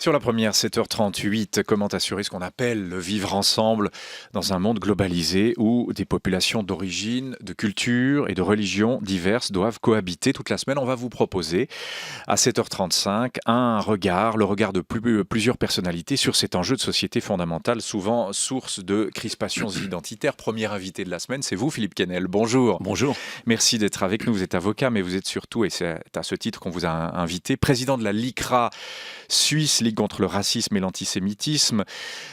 Sur la première, 7h38, comment assurer ce qu'on appelle le vivre ensemble dans un monde globalisé où des populations d'origine, de culture et de religions diverses doivent cohabiter toute la semaine. On va vous proposer à 7h35 un regard, le regard de plusieurs personnalités sur cet enjeu de société fondamental, souvent source de crispations identitaires. Premier invité de la semaine, c'est vous, Philippe Quesnel. Bonjour. Bonjour. Merci d'être avec nous. Vous êtes avocat, mais vous êtes surtout, et c'est à ce titre qu'on vous a invité, président de la LICRA Suisse, Ligue contre le racisme et l'antisémitisme.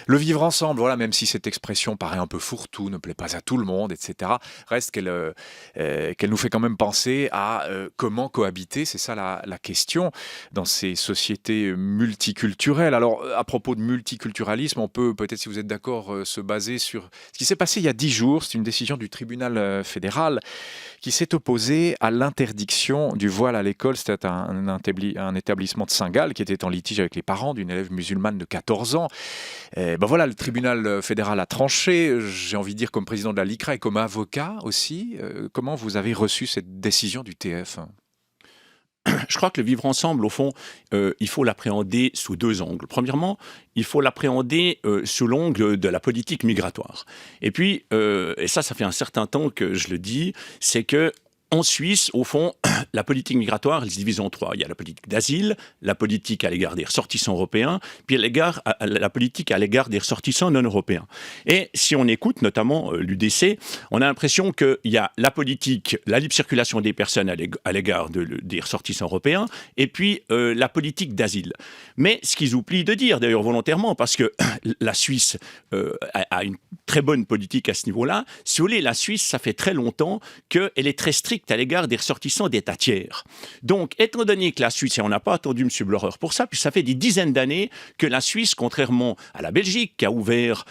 Le vivre ensemble, voilà, même si cette expression paraît un peu fourre-tout, ne plaît pas à tout le monde, etc., reste qu'elle nous fait quand même penser à comment cohabiter, c'est ça la question, dans ces sociétés multiculturelles. Alors, à propos de multiculturalisme, on peut peut-être, si vous êtes d'accord, se baser sur ce qui s'est passé il y a 10 jours. C'est une décision du tribunal fédéral qui s'est opposé à l'interdiction du voile à l'école. C'était un établissement de Saint-Gall qui était en litige avec les parents d'une élève musulmane de 14 ans. Voilà, le tribunal fédéral a tranché. J'ai envie de dire, comme président de la LICRA et comme avocat aussi, comment vous avez reçu cette décision du TF ? Je crois que le vivre ensemble, au fond, il faut l'appréhender sous deux angles. Premièrement, il faut l'appréhender sous l'angle de la politique migratoire. Et puis, et ça fait un certain temps que je le dis, c'est que en Suisse, au fond, la politique migratoire, elle se divise en trois. Il y a la politique d'asile, la politique à l'égard des ressortissants européens, puis la politique à l'égard des ressortissants non européens. Et si on écoute notamment l'UDC, on a l'impression qu'il y a la politique, la libre circulation des personnes à l'égard des ressortissants européens, et puis la politique d'asile. Mais ce qu'ils oublient de dire, d'ailleurs volontairement, parce que la Suisse a une très bonne politique à ce niveau-là, si vous voulez, la Suisse, ça fait très longtemps qu'elle est très stricte à l'égard des ressortissants d'États tiers. Donc, étant donné que la Suisse, et on n'a pas attendu M. Blocher pour ça, puis ça fait des dizaines d'années que la Suisse, contrairement à la Belgique, qui a ouvert,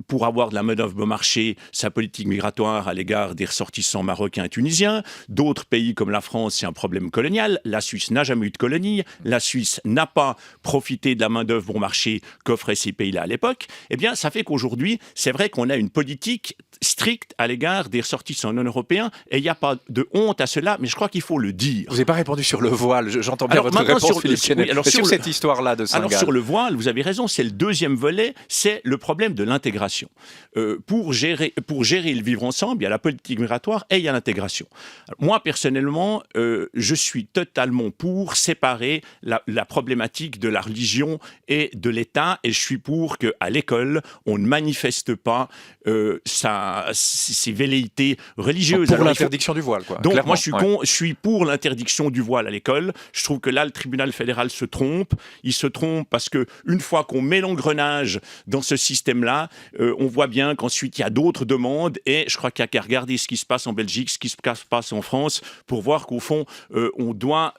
pour avoir de la main-d'œuvre bon marché, sa politique migratoire à l'égard des ressortissants marocains et tunisiens, d'autres pays comme la France, c'est un problème colonial. La Suisse n'a jamais eu de colonie. La Suisse n'a pas profité de la main-d'œuvre bon marché qu'offraient ces pays-là à l'époque. Eh bien, ça fait qu'aujourd'hui, c'est vrai qu'on a une politique stricte à l'égard des ressortissants non européens, et il n'y a pas de honte à cela, mais je crois qu'il faut le dire. Vous n'avez pas répondu sur le voile, j'entends bien votre réponse, Philippe Quesnel. Oui, sur cette histoire-là de Saint-Gall. Alors sur le voile, vous avez raison, c'est le deuxième volet, c'est le problème de l'intégration. Pour gérer le vivre ensemble, il y a la politique migratoire et il y a l'intégration. Moi, personnellement, je suis totalement pour séparer la problématique de la religion et de l'État, et je suis pour qu'à l'école, on ne manifeste pas ses velléités religieuses. Pour l'interdiction du voile, quoi. Donc clairement, moi, je suis pour l'interdiction du voile à l'école. Je trouve que là, le tribunal fédéral se trompe. Il se trompe parce que une fois qu'on met l'engrenage dans ce système-là, on voit bien qu'ensuite, il y a d'autres demandes. Et je crois qu'il n'y a qu'à regarder ce qui se passe en Belgique, ce qui se passe en France, pour voir qu'au fond, on doit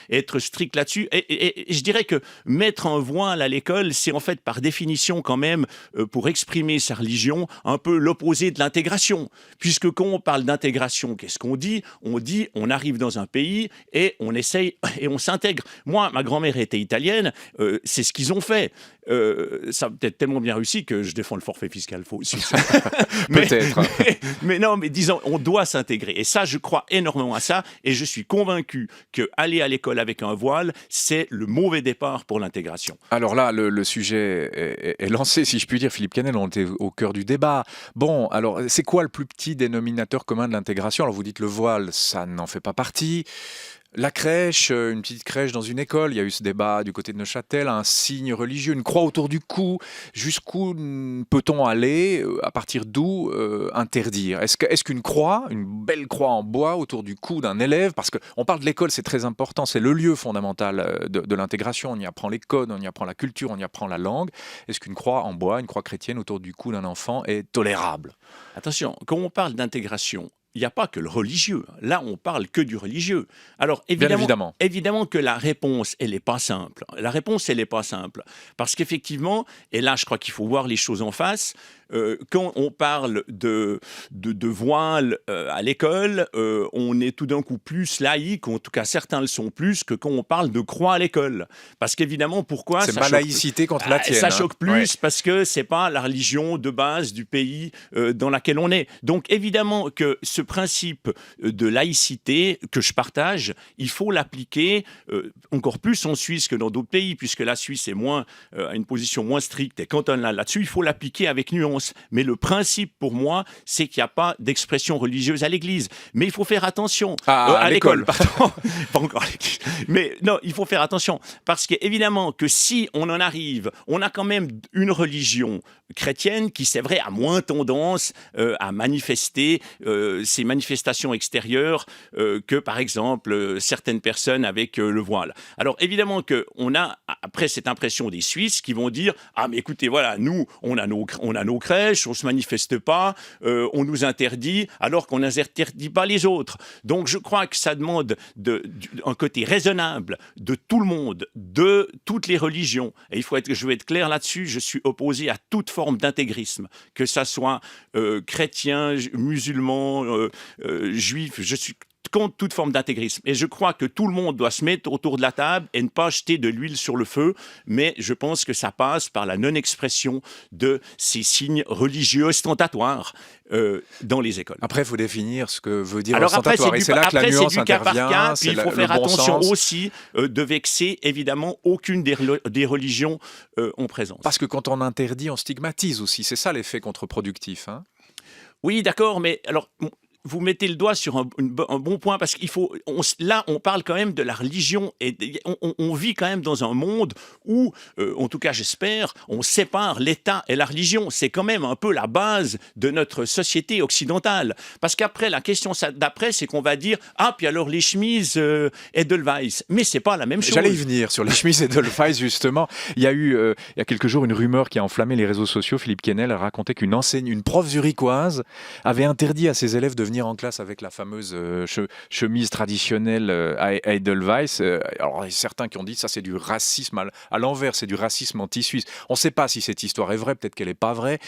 être strict là-dessus. Et je dirais que mettre un voile à l'école, c'est en fait par définition quand même, pour exprimer sa religion, un peu l'opposé de l'intégration. Puisque quand on parle d'intégration, qu'est-ce qu'on dit ? On dit, on arrive dans un pays et on essaye et on s'intègre. Moi, ma grand-mère était italienne, c'est ce qu'ils ont fait. Ça a peut-être tellement bien réussi que je défends le forfait fiscal faux. Peut-être. Mais non, mais disons, on doit s'intégrer. Et ça, je crois énormément à ça. Et je suis convaincu qu'aller à l'école avec un voile, c'est le mauvais départ pour l'intégration. Alors là, le sujet est lancé, si je puis dire, Philippe Quesnel, on était au cœur du débat. Bon, alors, c'est quoi le plus petit dénominateur commun de l'intégration ? Alors, vous dites le voile, ça n'en fait pas partie. La crèche, une petite crèche dans une école, il y a eu ce débat du côté de Neuchâtel, un signe religieux, une croix autour du cou. Jusqu'où peut-on aller, à partir d'où interdire ? Est-ce qu'une croix, une belle croix en bois autour du cou d'un élève, parce qu'on parle de l'école, c'est très important, c'est le lieu fondamental de l'intégration, on y apprend les codes, on y apprend la culture, on y apprend la langue. Est-ce qu'une croix en bois, une croix chrétienne autour du cou d'un enfant est tolérable ? Attention, quand on parle d'intégration, il n'y a pas que le religieux. Là, on parle que du religieux. Alors, évidemment que la réponse, elle n'est pas simple. La réponse, elle n'est pas simple. Parce qu'effectivement, et là, je crois qu'il faut voir les choses en face, quand on parle de voile à l'école, on est tout d'un coup plus laïque, en tout cas certains le sont plus, que quand on parle de croix à l'école. Parce qu'évidemment, pourquoi c'est ma laïcité contre la tienne. Ça choque plus parce que c'est pas la religion de base du pays dans laquelle on est. Donc évidemment que ce principe de laïcité que je partage, il faut l'appliquer encore plus en Suisse que dans d'autres pays, puisque la Suisse est a une position moins stricte et cantonale là-dessus, il faut l'appliquer avec nuance. Mais le principe pour moi, c'est qu'il n'y a pas d'expression religieuse à l'église. Mais il faut faire attention. À l'école. Pardon. Pas encore à l'église. Mais non, il faut faire attention. Parce qu'évidemment que si on en arrive, on a quand même une religion chrétienne qui, c'est vrai, a moins tendance à manifester ces manifestations extérieures que, par exemple, certaines personnes avec le voile. Alors, évidemment qu'on a, après, cette impression des Suisses qui vont dire « Ah, mais écoutez, voilà, nous, on a nos crèches, on ne se manifeste pas, on nous interdit, alors qu'on n'interdit pas les autres. » Donc, je crois que ça demande un côté raisonnable de tout le monde, de toutes les religions. Et je vais être clair là-dessus, je suis opposé à toute forme d'intégrisme, que ça soit chrétien, musulman, juif, je suis contre toute forme d'intégrisme. Et je crois que tout le monde doit se mettre autour de la table et ne pas jeter de l'huile sur le feu, mais je pense que ça passe par la non-expression de ces signes religieux ostentatoires dans les écoles. Après, il faut définir ce que veut dire alors ostentatoire. Après, et c'est là que la nuance c'est du cas intervient. par cas, puis il faut faire attention sens. aussi de vexer, évidemment, aucune des religions en présence. Parce que quand on interdit, on stigmatise aussi. C'est ça l'effet contre-productif. Hein. Oui, d'accord, mais alors... Vous mettez le doigt sur un bon point parce qu'il faut. Là, on parle quand même de la religion et on vit quand même dans un monde où, en tout cas, j'espère, on sépare l'État et la religion. C'est quand même un peu la base de notre société occidentale. Parce qu'après, la question d'après, c'est qu'on va dire ah puis alors les chemises Edelweiss, mais c'est pas la même chose. J'allais y venir sur les chemises Edelweiss justement. Il y a eu il y a quelques jours une rumeur qui a enflammé les réseaux sociaux. Philippe Quesnel a raconté une prof zurichoise avait interdit à ses élèves de venir en classe avec la fameuse chemise traditionnelle à Edelweiss. Alors, il y a certains qui ont dit ça, c'est du racisme à l'envers, c'est du racisme anti-suisse. On ne sait pas si cette histoire est vraie, peut-être qu'elle n'est pas vraie.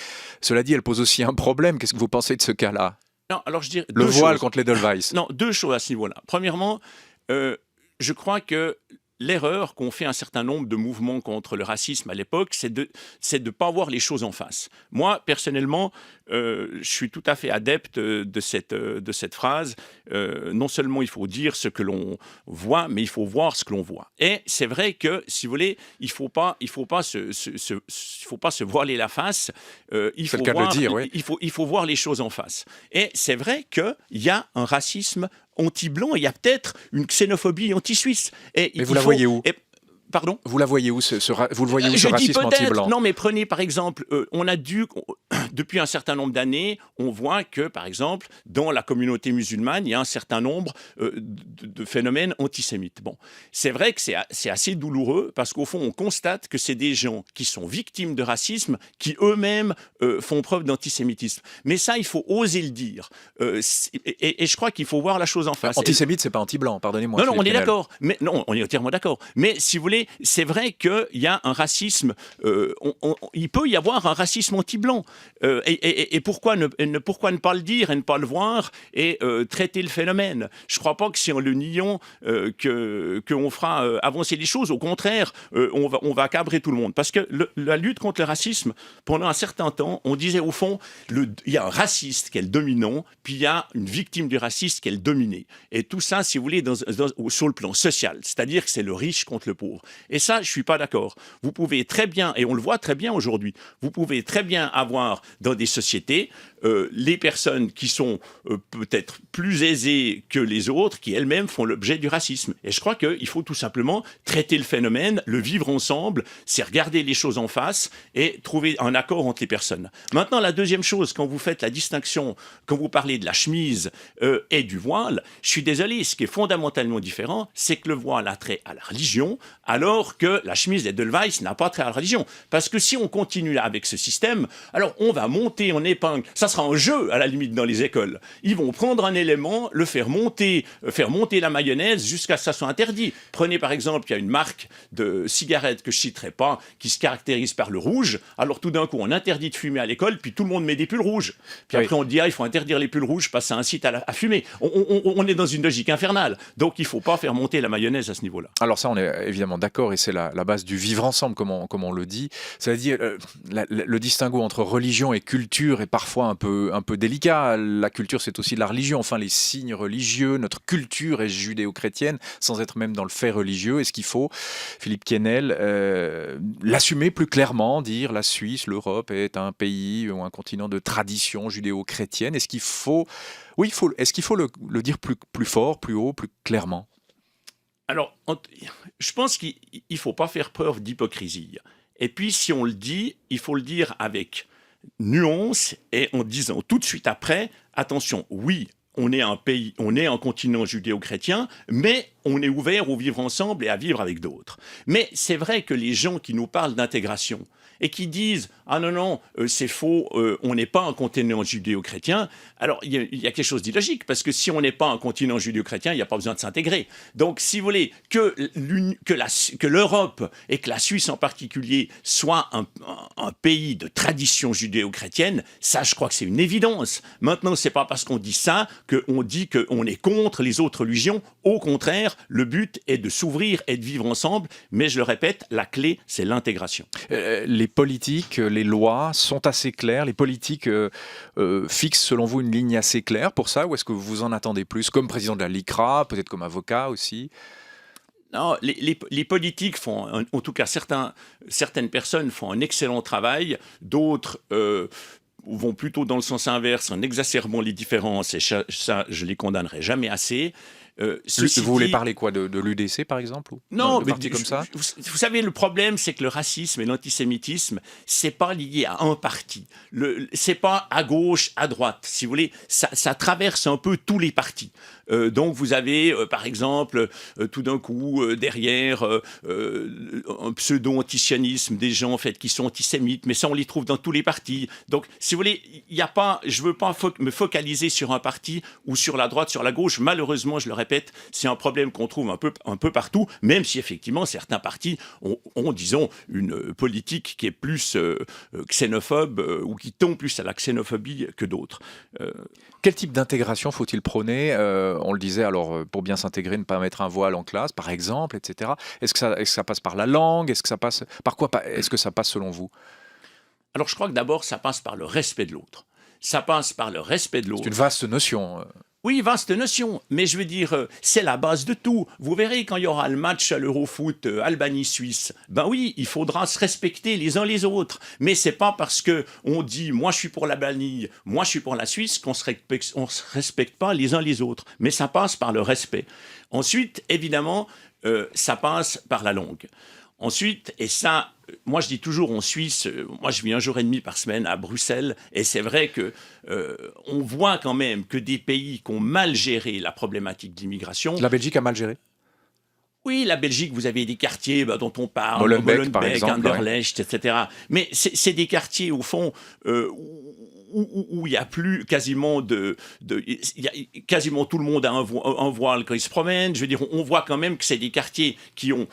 Cela dit, elle pose aussi un problème. Qu'est-ce que vous pensez de ce cas-là ? Non, alors je dirais le voile contre l'Edelweiss. Non, deux choses à ce niveau-là. Premièrement, je crois que l'erreur qu'ont fait un certain nombre de mouvements contre le racisme à l'époque, c'est de pas voir les choses en face. Moi, personnellement, je suis tout à fait adepte de cette phrase. Non seulement il faut dire ce que l'on voit, mais il faut voir ce que l'on voit. Et c'est vrai que, si vous voulez, il faut pas se voiler la face. Il faut voir les choses en face. Et c'est vrai qu'il y a un racisme anti-blanc, il y a peut-être une xénophobie anti-suisse. Mais vous la voyez où ? Pardon ? Vous la voyez où, ce racisme anti-blanc ? Non, mais prenez par exemple, depuis un certain nombre d'années, on voit que, par exemple, dans la communauté musulmane, il y a un certain nombre de phénomènes antisémites. Bon, c'est vrai que c'est assez douloureux parce qu'au fond, on constate que c'est des gens qui sont victimes de racisme qui eux-mêmes font preuve d'antisémitisme. Mais ça, il faut oser le dire. Et je crois qu'il faut voir la chose en face. Antisémite, c'est pas anti-blanc, pardonnez-moi. Non, on est d'accord. Mais non, on est entièrement d'accord. Mais si vous voulez, c'est vrai qu'il y a un racisme, il peut y avoir un racisme anti-blanc. Et pourquoi ne pas le dire et ne pas le voir et traiter le phénomène ? Je ne crois pas que si en le niant qu'on fera avancer les choses. Au contraire, on va cabrer tout le monde. Parce que la lutte contre le racisme, pendant un certain temps, on disait au fond, il y a un raciste qui est le dominant, puis il y a une victime du raciste qui est le dominé. Et tout ça, si vous voulez, sur le plan social. C'est-à-dire que c'est le riche contre le pauvre. Et ça, je ne suis pas d'accord. Vous pouvez très bien, et on le voit très bien aujourd'hui, vous pouvez très bien avoir dans des sociétés les personnes qui sont peut-être plus aisées que les autres, qui elles-mêmes font l'objet du racisme. Et je crois qu'il faut tout simplement traiter le phénomène, le vivre ensemble, c'est regarder les choses en face et trouver un accord entre les personnes. Maintenant, la deuxième chose, quand vous faites la distinction, quand vous parlez de la chemise et du voile, je suis désolé, ce qui est fondamentalement différent, c'est que le voile a trait à la religion, alors que la chemise d'Edelweiss n'a pas trait à la religion. Parce que si on continue là avec ce système, alors on va monter en épingle. Ça sera sera un jeu, à la limite, dans les écoles. Ils vont prendre un élément, le faire monter la mayonnaise jusqu'à ce que ça soit interdit. Prenez par exemple, il y a une marque de cigarettes que je citerai pas, qui se caractérise par le rouge. Alors tout d'un coup, on interdit de fumer à l'école, puis tout le monde met des pulls rouges. Puis après, on dit, il faut interdire les pulls rouges parce que ça incite à fumer. On est dans une logique infernale. Donc il ne faut pas faire monter la mayonnaise à ce niveau-là. Alors ça, on est évidemment d'accord, et c'est la base du vivre ensemble, comme on le dit. Ça veut dire le distinguo entre religion et culture est parfois un peu délicat. La culture, c'est aussi la religion. Enfin, les signes religieux, notre culture est judéo-chrétienne, sans être même dans le fait religieux. Est-ce qu'il faut, Philippe Quesnel, l'assumer plus clairement, dire la Suisse, l'Europe est un pays ou un continent de tradition judéo-chrétienne? Est-ce qu'il faut, est-ce qu'il faut le dire plus fort, plus haut, plus clairement? Alors, je pense qu'il ne faut pas faire preuve d'hypocrisie. Et puis, si on le dit, il faut le dire avec nuance et en disant tout de suite après, attention, oui, on est un pays, on est un continent judéo-chrétien, mais on est ouvert au vivre ensemble et à vivre avec d'autres. Mais c'est vrai que les gens qui nous parlent d'intégration et qui disent « Ah non, c'est faux, on n'est pas un continent judéo-chrétien », alors il y a quelque chose d'illogique, parce que si on n'est pas un continent judéo-chrétien, il n'y a pas besoin de s'intégrer. Donc si vous voulez que l'Europe et que la Suisse en particulier soient un pays de tradition judéo-chrétienne, ça je crois que c'est une évidence. Maintenant, c'est pas parce qu'on dit ça qu'on dit qu'on est contre les autres religions. Au contraire, le but est de s'ouvrir et de vivre ensemble, mais je le répète, la clé, c'est l'intégration. Les politiques, les lois sont assez claires. Les politiques fixent, selon vous, une ligne assez claire pour ça, ou est-ce que vous en attendez plus, comme président de la LICRA, peut-être comme avocat aussi? Non, les politiques font, en tout cas certaines personnes font un excellent travail, d'autres vont plutôt dans le sens inverse en exacerbant les différences, et ça je les condamnerai jamais assez. Vous voulez parler quoi, de l'UDC par exemple, ou non, de partis comme ça? Vous savez, le problème, c'est que le racisme et l'antisémitisme, c'est pas lié à un parti. C'est pas à gauche, à droite. Si vous voulez, ça traverse un peu tous les partis. Donc vous avez, par exemple, tout d'un coup, derrière, un pseudo-antisionisme, des gens en fait qui sont antisémites, mais ça on les trouve dans tous les partis. Donc, si vous voulez, je veux pas me focaliser sur un parti ou sur la droite, sur la gauche. Malheureusement, je le répète, c'est un problème qu'on trouve un peu partout, même si effectivement certains partis ont disons, une politique qui est plus xénophobe ou qui tombe plus à la xénophobie que d'autres. Quel type d'intégration faut-il prôner? On le disait, alors pour bien s'intégrer, ne pas mettre un voile en classe, par exemple, etc. Est-ce que ça passe par la langue? Est-ce que ça passe par quoi? Est-ce que ça passe selon vous? Alors je crois que d'abord, ça passe par le respect de l'autre. Ça passe par le respect de l'autre. C'est une vaste notion. Oui, vaste notion, mais je veux dire, c'est la base de tout. Vous verrez quand il y aura le match à l'Eurofoot Albanie-Suisse, ben oui, il faudra se respecter les uns les autres. Mais c'est pas parce que on dit moi je suis pour l'Albanie, moi je suis pour la Suisse qu'on se respecte pas les uns les autres. Mais ça passe par le respect. Ensuite, évidemment, ça passe par la langue. Ensuite, et ça, moi je dis toujours en Suisse, moi je vis 1 jour et demi par semaine à Bruxelles, et c'est vrai que on voit quand même que des pays qui ont mal géré la problématique de l'immigration. La Belgique a mal géré? Oui, la Belgique, vous avez des quartiers dont on parle, Molenbeek par exemple, Anderlecht, etc. Mais c'est des quartiers au fond où il n'y a plus quasiment quasiment tout le monde a un voile quand il se promène. Je veux dire, on voit quand même que c'est des quartiers qui ont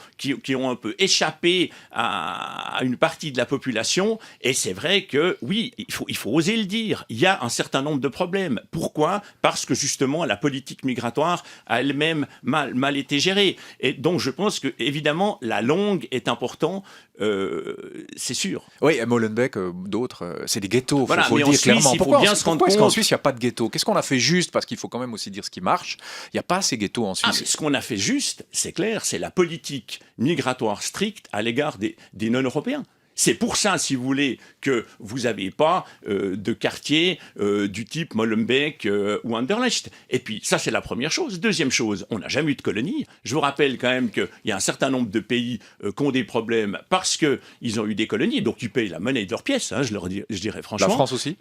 un peu échappé à une partie de la population. Et c'est vrai que, oui, il faut oser le dire. Il y a un certain nombre de problèmes. Pourquoi? Parce que justement, la politique migratoire a elle-même mal été gérée. Et donc, je pense que, évidemment, la langue est importante. C'est sûr. Oui, Molenbeek, d'autres, c'est des ghettos. Voilà, faut mais le dire clairement. Pourquoi est-ce qu'en Suisse, il n'y a pas de ghetto? Qu'est-ce qu'on a fait juste? Parce qu'il faut quand même aussi dire ce qui marche. Il n'y a pas ces ghettos en Suisse. Mais ce qu'on a fait juste, c'est clair, c'est la politique migratoire stricte à l'égard des non-européens. C'est pour ça, si vous voulez, que vous n'avez pas de quartier du type Molenbeek ou Anderlecht. Et puis, ça, c'est la première chose. Deuxième chose, on n'a jamais eu de colonie. Je vous rappelle quand même qu'il y a un certain nombre de pays qui ont des problèmes parce qu'ils ont eu des colonies, donc ils payent la monnaie de leur pièce, hein, je dirais franchement. La France aussi?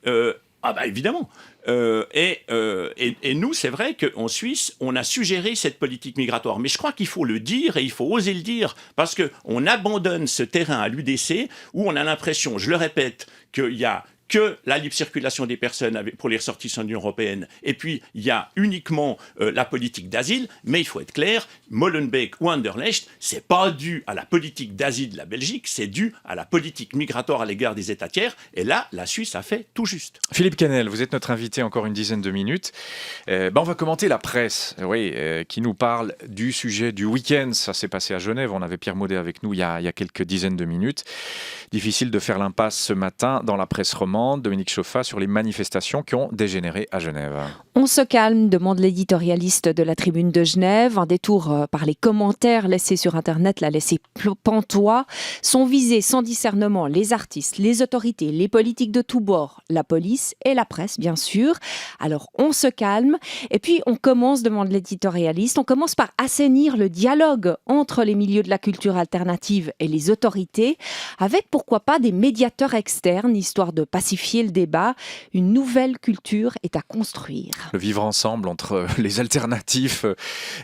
Ah bah évidemment. Et nous, c'est vrai qu'en Suisse, on a suggéré cette politique migratoire. Mais je crois qu'il faut le dire et il faut oser le dire parce qu'on abandonne ce terrain à l'UDC où on a l'impression, je le répète, qu'il y a que la libre circulation des personnes pour les ressortissants de l'Union européenne. Et puis, il y a uniquement la politique d'asile, mais il faut être clair, Molenbeek ou Anderlecht, c'est pas dû à la politique d'asile de la Belgique, c'est dû à la politique migratoire à l'égard des États tiers. Et là, la Suisse a fait tout juste. Philippe Canel, vous êtes notre invité encore une dizaine de minutes. On va commenter la presse, qui nous parle du sujet du week-end. Ça s'est passé à Genève. On avait Pierre Maudet avec nous il y a quelques dizaines de minutes. Difficile de faire l'impasse ce matin dans la presse romande. Dominique Chauffat, sur les manifestations qui ont dégénéré à Genève. On se calme, demande l'éditorialiste de la Tribune de Genève. Un détour par les commentaires laissés sur Internet l'a laissé pantois. Sont visés sans discernement les artistes, les autorités, les politiques de tous bords, la police et la presse, bien sûr. Alors, on se calme. Et puis, on commence, demande l'éditorialiste, on commence par assainir le dialogue entre les milieux de la culture alternative et les autorités, avec pourquoi pas des médiateurs externes, histoire de pacifier le débat. Une nouvelle culture est à construire. Le vivre ensemble entre les alternatifs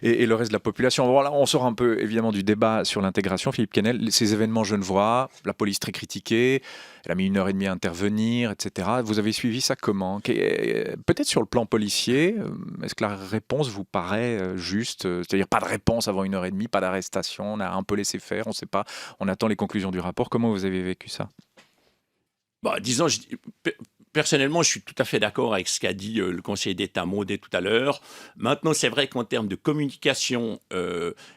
et le reste de la population. Voilà, on sort un peu évidemment du débat sur l'intégration. Philippe Canel, ces événements genevois, la police très critiquée, elle a mis 1h30 à intervenir, etc. Vous avez suivi ça comment ? Peut-être sur le plan policier, est-ce que la réponse vous paraît juste ? C'est-à-dire pas de réponse avant 1h30, pas d'arrestation, on a un peu laissé faire, on ne sait pas, on attend les conclusions du rapport. Comment vous avez vécu ça ? Disons, personnellement, je suis tout à fait d'accord avec ce qu'a dit le conseiller d'État Maudet tout à l'heure. Maintenant, c'est vrai qu'en termes de communication,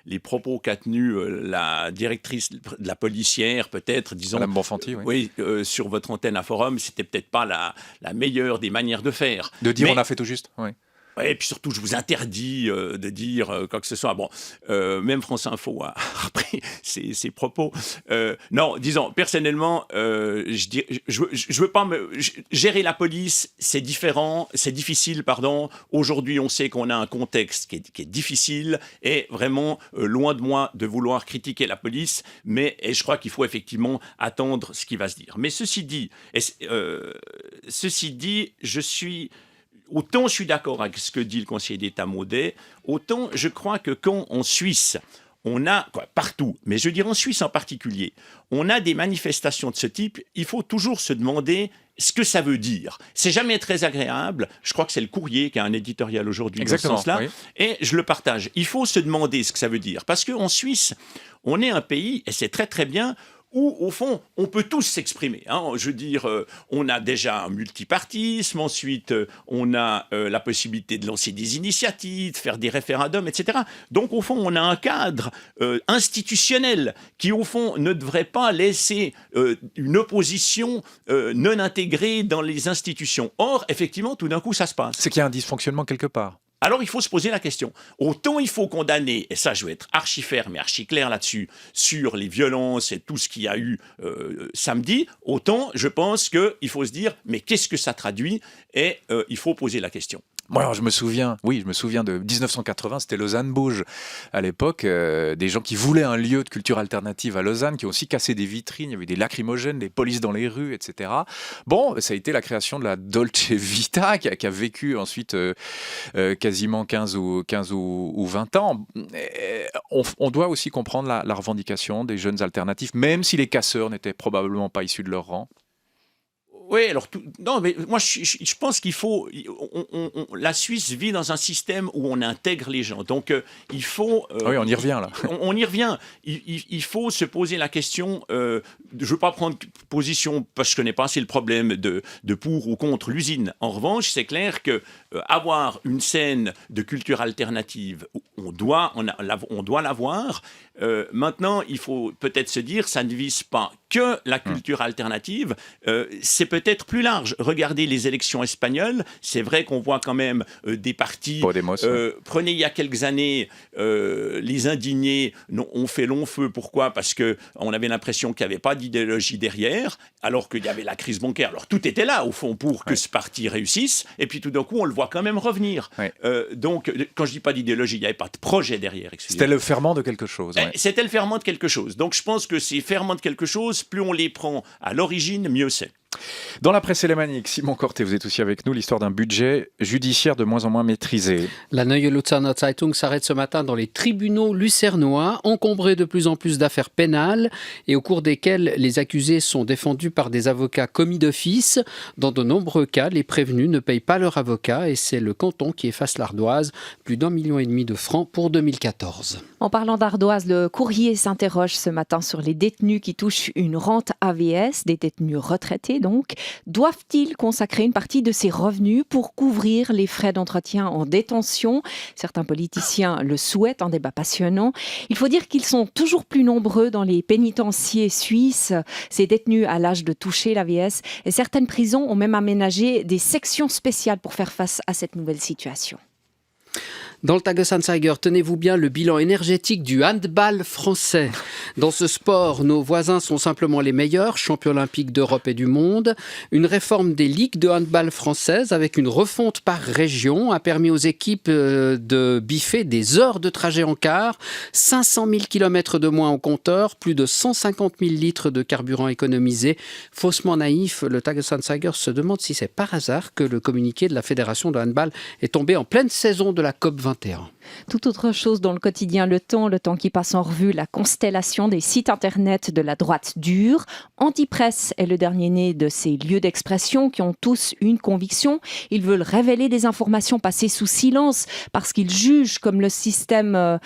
les propos qu'a tenus la directrice de la policière, peut-être, disons... Madame Bonfanti, oui. Sur votre antenne à Forum, c'était peut-être pas la meilleure des manières de faire. De dire on a fait tout juste, oui. Et puis surtout, je vous interdis de dire quoi que ce soit. Bon, même France Info a repris ses propos. Non, disons, personnellement, je veux pas gérer la police, c'est différent, c'est difficile, pardon. Aujourd'hui, on sait qu'on a un contexte qui est difficile et vraiment loin de moi de vouloir critiquer la police, mais je crois qu'il faut effectivement attendre ce qui va se dire. Mais ceci dit, autant je suis d'accord avec ce que dit le conseiller d'État Maudet, autant je crois que quand en Suisse, on a, partout, mais je veux dire en Suisse en particulier, on a des manifestations de ce type, il faut toujours se demander ce que ça veut dire. C'est jamais très agréable. Je crois que c'est le Courrier qui a un éditorial aujourd'hui dans ce sens-là, oui. Et je le partage. Il faut se demander ce que ça veut dire. Parce qu'en Suisse, on est un pays, et c'est très très bien, où, au fond, on peut tous s'exprimer. Je veux dire, on a déjà un multipartisme, ensuite, on a la possibilité de lancer des initiatives, de faire des référendums, etc. Donc, au fond, on a un cadre institutionnel qui, au fond, ne devrait pas laisser une opposition non intégrée dans les institutions. Or, effectivement, tout d'un coup, ça se passe. C'est qu'il y a un dysfonctionnement quelque part. Alors, il faut se poser la question. Autant il faut condamner, et ça, je vais être archi ferme et archi clair là-dessus, sur les violences et tout ce qu'il y a eu samedi, autant je pense qu'il faut se dire, mais qu'est-ce que ça traduit ? Et il faut poser la question. Moi, alors, je me souviens de 1980, c'était Lausanne-Bouge. À l'époque, des gens qui voulaient un lieu de culture alternative à Lausanne, qui ont aussi cassé des vitrines, il y avait des lacrymogènes, des polices dans les rues, etc. Bon, ça a été la création de la Dolce Vita, qui a vécu ensuite quasiment 15 ou 20 ans. On doit aussi comprendre la revendication des jeunes alternatifs, même si les casseurs n'étaient probablement pas issus de leur rang. Oui, alors, non, mais moi, je pense qu'il faut... la Suisse vit dans un système où on intègre les gens. Donc, il faut... oui, on y revient, là. On y revient. Il faut se poser la question... je ne veux pas prendre position parce que je ne connais pas assez le problème de pour ou contre l'usine. En revanche, c'est clair que avoir une scène de culture alternative, on doit l'avoir. Maintenant, il faut peut-être se dire, ça ne vise pas que la culture alternative, c'est peut-être plus large. Regardez les élections espagnoles, c'est vrai qu'on voit quand même des partis... Prenez il y a quelques années, les indignés ont fait long feu. Pourquoi ? Parce qu'on avait l'impression qu'il n'y avait pas d'idéologie derrière, alors qu'il y avait la crise bancaire. Alors tout était là, au fond, pour que ce parti réussisse, et puis tout d'un coup, on le voit quand même revenir. Donc, quand je dis pas d'idéologie, il n'y avait pas de projet derrière. C'était le ferment de quelque chose. C'était le ferment de quelque chose. Donc, je pense que ces ferments de quelque chose, plus on les prend à l'origine, mieux c'est. Dans la presse élémanique, Simon Corté, vous êtes aussi avec nous, l'histoire d'un budget judiciaire de moins en moins maîtrisé. La Neue Luzerner Zeitung s'arrête ce matin dans les tribunaux lucernois, encombrés de plus en plus d'affaires pénales et au cours desquelles les accusés sont défendus par des avocats commis d'office. Dans de nombreux cas, les prévenus ne payent pas leur avocat et c'est le canton qui efface l'ardoise. Plus d'1,5 million de francs pour 2014. En parlant d'ardoise, le Courrier s'interroge ce matin sur les détenus qui touchent une rente AVS, des détenus retraités donc. Doivent-ils consacrer une partie de ces revenus pour couvrir les frais d'entretien en détention ? Certains politiciens le souhaitent, un débat passionnant. Il faut dire qu'ils sont toujours plus nombreux dans les pénitenciers suisses, ces détenus à l'âge de toucher l'AVS. Et certaines prisons ont même aménagé des sections spéciales pour faire face à cette nouvelle situation. Dans le Tagesanzeiger, tenez-vous bien le bilan énergétique du handball français. Dans ce sport, nos voisins sont simplement les meilleurs, champions olympiques d'Europe et du monde. Une réforme des ligues de handball françaises avec une refonte par région a permis aux équipes de biffer des heures de trajet en car, 500 000 km de moins au compteur, plus de 150 000 litres de carburant économisés. Faussement naïf, le Tagesanzeiger se demande si c'est par hasard que le communiqué de la Fédération de handball est tombé en pleine saison de la COP21. Tout autre chose dans le quotidien Le Temps qui passe en revue la constellation des sites internet de la droite dure. Antipresse est le dernier né de ces lieux d'expression qui ont tous une conviction. Ils veulent révéler des informations passées sous silence parce qu'ils jugent comme le système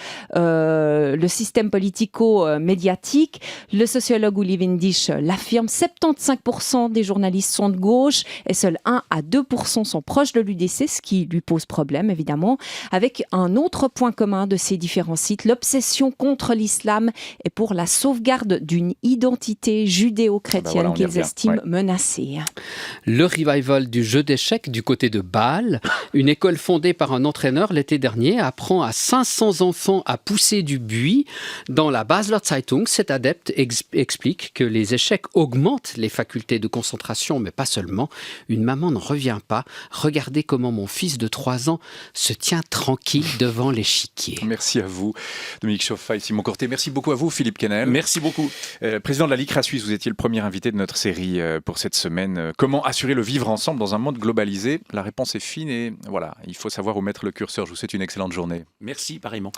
politico-médiatique. Le sociologue Uli Windisch l'affirme, 75% des journalistes sont de gauche et seuls 1 à 2% sont proches de l'UDC, ce qui lui pose problème évidemment, avec un autre point commun de ces différents sites, l'obsession contre l'islam et pour la sauvegarde d'une identité judéo-chrétienne qu'ils estiment menacée. Le revival du jeu d'échecs du côté de Bâle, une école fondée par un entraîneur l'été dernier, apprend à 500 enfants à pousser du buis. Dans la Basler Zeitung, cet adepte explique que les échecs augmentent les facultés de concentration, mais pas seulement. Une maman n'en revient pas. Regardez comment mon fils de 3 ans se tient tranquille devant l'échiquier. Merci à vous, Dominique Chauffa et Simon Corté. Merci beaucoup à vous, Philippe Kennel. Merci beaucoup. Président de la LICRA Suisse, vous étiez le premier invité de notre série pour cette semaine. Comment assurer le vivre ensemble dans un monde globalisé ? La réponse est fine et voilà, il faut savoir où mettre le curseur. Je vous souhaite une excellente journée. Merci, pareillement.